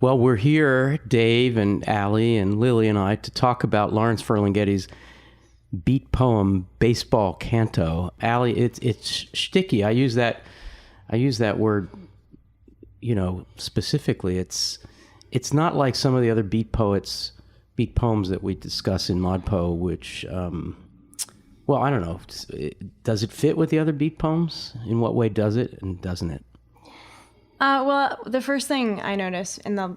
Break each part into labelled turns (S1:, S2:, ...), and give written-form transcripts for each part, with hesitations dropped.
S1: Well, we're here, Dave and Allie and Lily and I, to talk about Lawrence Ferlinghetti's beat poem, Baseball Canto. Allie, it's shticky. I use that word, specifically. It's not like some of the other beat poems that we discuss in ModPo, which, well, I don't know. Does it fit with the other beat poems? In what way does it and doesn't it?
S2: Well, the first thing I notice in the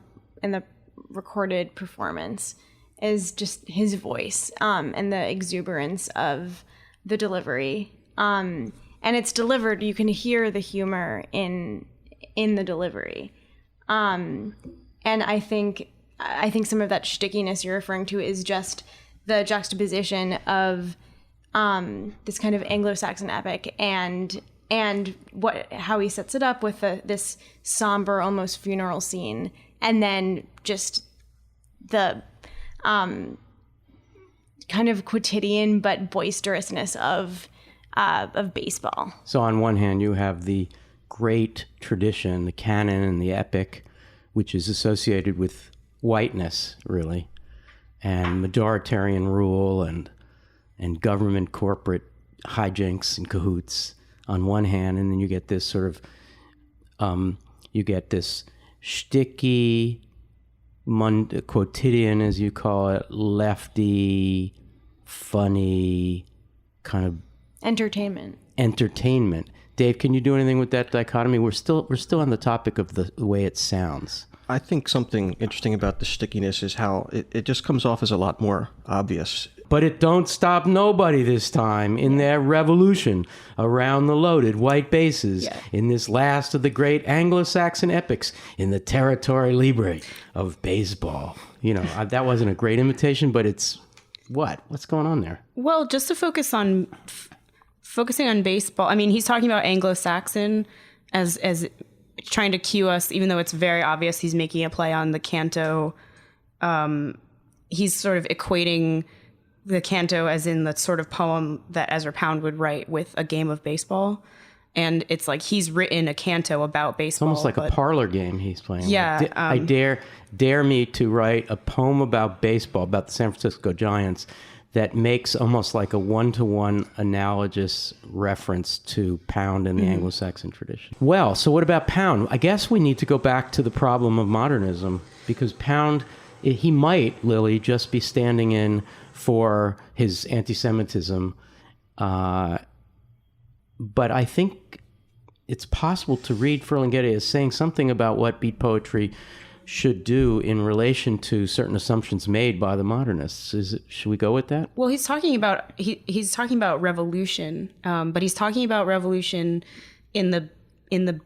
S2: recorded performance is just his voice and the exuberance of the delivery. And it's delivered. You can hear the humor in the delivery. And I think some of that shtickiness you're referring to is just the juxtaposition of this kind of Anglo-Saxon epic and how he sets it up with this somber, almost funeral scene, and then just the kind of quotidian but boisterousness of baseball. So
S1: on one hand, you have the great tradition, the canon and the epic, which is associated with whiteness, really, and majoritarian rule and government corporate hijinks and cahoots on one hand, and then you get this sort of, shticky, quotidian, as you call it, lefty, funny, kind of
S2: entertainment.
S1: Dave, can you do anything with that dichotomy? We're still on the topic of the way it sounds.
S3: I think something interesting about the stickiness is how it just comes off as a lot more obvious.
S1: But it don't stop nobody this time in their revolution around the loaded white bases in this last of the great Anglo-Saxon epics in the territory libre of baseball. That wasn't a great imitation, but it's what's going on there?
S4: Well, just to focusing on baseball. I mean, he's talking about Anglo-Saxon as trying to cue us, even though it's very obvious he's making a play on the Canto. He's sort of equating the Canto as in the sort of poem that Ezra Pound would write with a game of baseball. And it's like he's written a canto about baseball.
S1: It's almost like a parlor game he's playing.
S4: Yeah.
S1: I dare me to write a poem about baseball, about the San Francisco Giants, that makes almost like a one-to-one analogous reference to Pound in the Anglo-Saxon tradition. Well, so what about Pound? I guess we need to go back to the problem of modernism, because Pound, he might, Lily, just be standing in for his anti-Semitism. But I think it's possible to read Ferlinghetti as saying something about what beat poetry should do in relation to certain assumptions made by the modernists. Should we go with that?
S4: Well, he's talking about revolution, but he's talking about revolution in the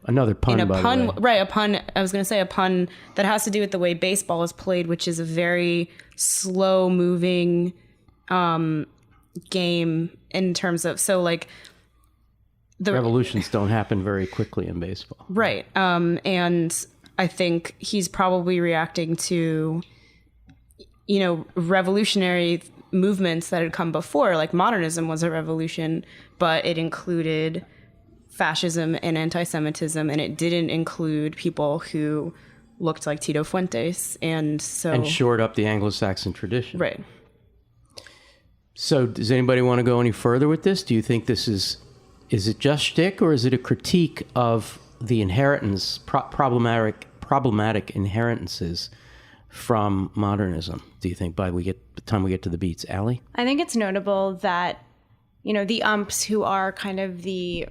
S1: another pun,
S4: in a
S1: by
S4: pun,
S1: the way.
S4: right? A pun. I was going to say a pun that has to do with the way baseball is played, which is a very slow-moving game in terms of the
S1: revolutions don't happen very quickly in baseball,
S4: right? And I think he's probably reacting to, revolutionary movements that had come before. Like modernism was a revolution, but it included fascism and anti-Semitism, and it didn't include people who looked like Tito Fuentes, and
S1: shored up the Anglo-Saxon tradition.
S4: Right.
S1: So does anybody want to go any further with this? Do you think this is it just shtick, or is it a critique of the inheritance, problematic inheritances from modernism, do you think, by the time we get to the beats? Allie?
S2: I think it's notable that, the umps who are kind of the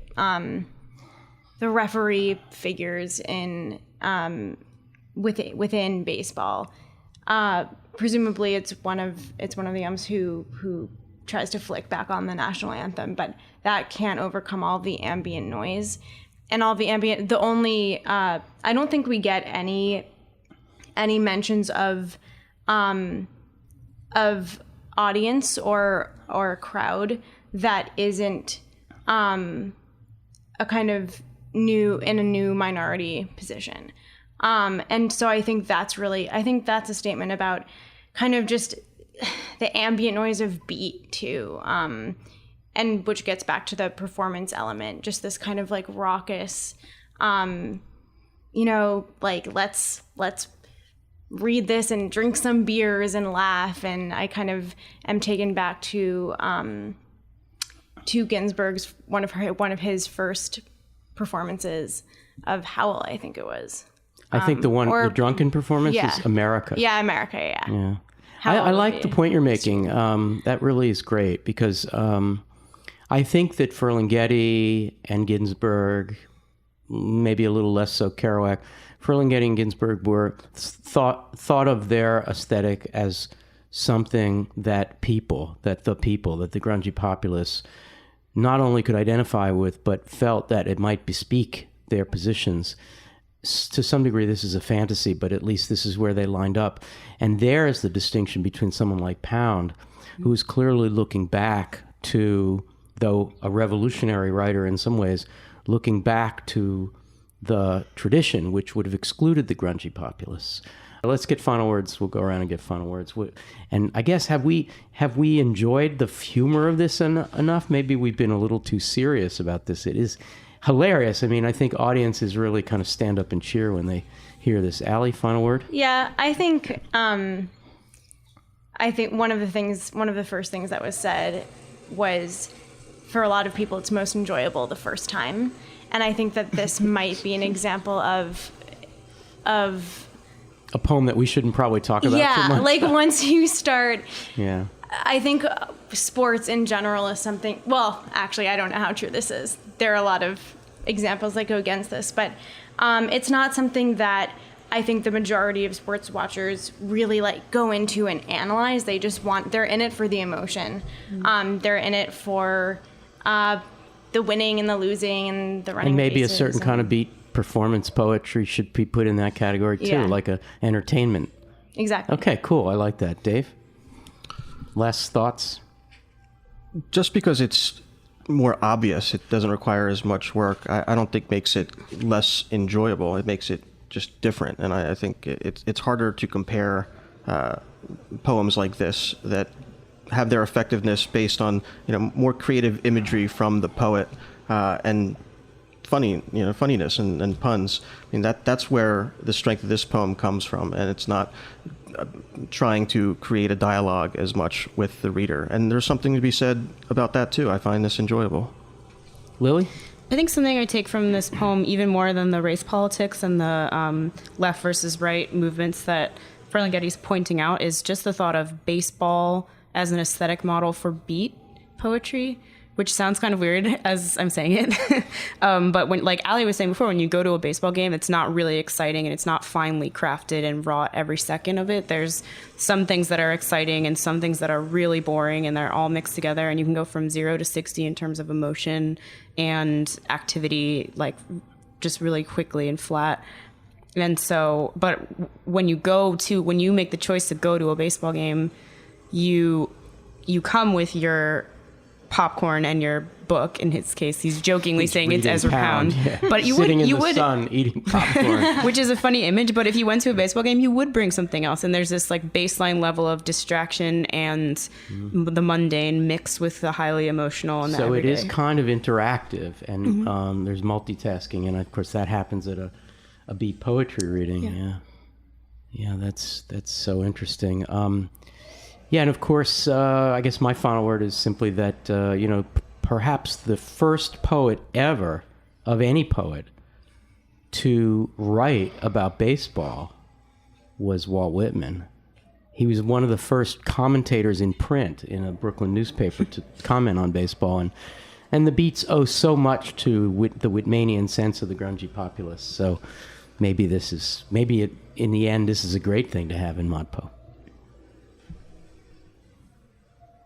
S2: referee figures in within baseball, presumably it's one of the umps who tries to flick back on the national anthem, but that can't overcome all the ambient noise. And all the ambient, I don't think we get any mentions of audience or crowd that isn't a kind of in a new minority position. And so I think that's a statement about kind of just the ambient noise of beat too. And which gets back to the performance element, just this kind of like raucous, let's read this and drink some beers and laugh. And I kind of am taken back to Ginsberg's one of his first performances of Howl, I think it was.
S1: I think the drunken performance
S2: yeah.
S1: is America.
S2: Yeah, America, yeah.
S1: Yeah.
S2: Howl
S1: I
S2: would
S1: like
S2: be-
S1: the point you're making. That really is great because I think that Ferlinghetti and Ginsberg, maybe a little less so Kerouac, Ferlinghetti and Ginsberg were thought of their aesthetic as something that the grungy populace not only could identify with, but felt that it might bespeak their positions. To some degree, this is a fantasy, but at least this is where they lined up. And there is the distinction between someone like Pound, who's clearly looking back to, though a revolutionary writer in some ways, looking back to the tradition, which would have excluded the grungy populace. Let's get final words. We'll go around and get final words. And I guess, have we enjoyed the humor of this enough? Maybe we've been a little too serious about this. It is hilarious. I mean, I think audiences really kind of stand up and cheer when they hear this. Allie, final word?
S2: Yeah, I think one of the first things that was said was, for a lot of people, it's most enjoyable the first time. And I think that this might be an example of
S1: A poem that we shouldn't probably talk about too
S2: yeah,
S1: much.
S2: like once you start,
S1: Yeah.
S2: I think sports in general is something, well, actually, I don't know how true this is. There are a lot of examples that go against this, but it's not something that I think the majority of sports watchers really like go into and analyze. They're in it for the emotion. They're in it for the winning and the losing and the running.
S1: And maybe a
S2: bases
S1: certain kind of beat performance poetry should be put in that category too,
S2: Yeah.
S1: like a entertainment.
S2: Exactly.
S1: Okay, cool. I like that. Dave? Last thoughts?
S3: Just because it's more obvious, it doesn't require as much work, I don't think makes it less enjoyable. It makes it just different. And I think it's harder to compare poems like this that have their effectiveness based on more creative imagery from the poet and funniness and puns. I mean, that's where the strength of this poem comes from, and it's not trying to create a dialogue as much with the reader. And there's something to be said about that too. I find this enjoyable.
S1: Lily?
S4: I think something I take from this poem, even more than the race politics and the left versus right movements that Ferlinghetti's pointing out, is just the thought of baseball as an aesthetic model for beat poetry, which sounds kind of weird as I'm saying it. But when, like Ali was saying before, when you go to a baseball game, it's not really exciting and it's not finely crafted and wrought every second of it. There's some things that are exciting and some things that are really boring, and they're all mixed together. And you can go from 0 to 60 in terms of emotion and activity, like just really quickly and flat. And so, but when you make the choice to go to a baseball game, you come with your popcorn and your book. In his case, he's jokingly saying it's Ezra Pound.
S1: Yeah.
S4: But you
S1: Sitting
S4: would,
S1: in
S4: you
S1: the
S4: would,
S1: sun eating popcorn.
S4: which is a funny image. But if you went to a baseball game, you would bring something else, and there's this like baseline level of distraction and the mundane mixed with the highly emotional and the
S1: So it
S4: everyday.
S1: is kind of interactive, and there's multitasking, and of course that happens at a beat poetry reading. Yeah, that's so interesting. Yeah, and of course, I guess my final word is simply that, perhaps the first poet ever, of any poet, to write about baseball was Walt Whitman. He was one of the first commentators in print in a Brooklyn newspaper to comment on baseball, and the Beats owe so much to the Whitmanian sense of the grungy populace. So maybe in the end, this is a great thing to have in ModPo.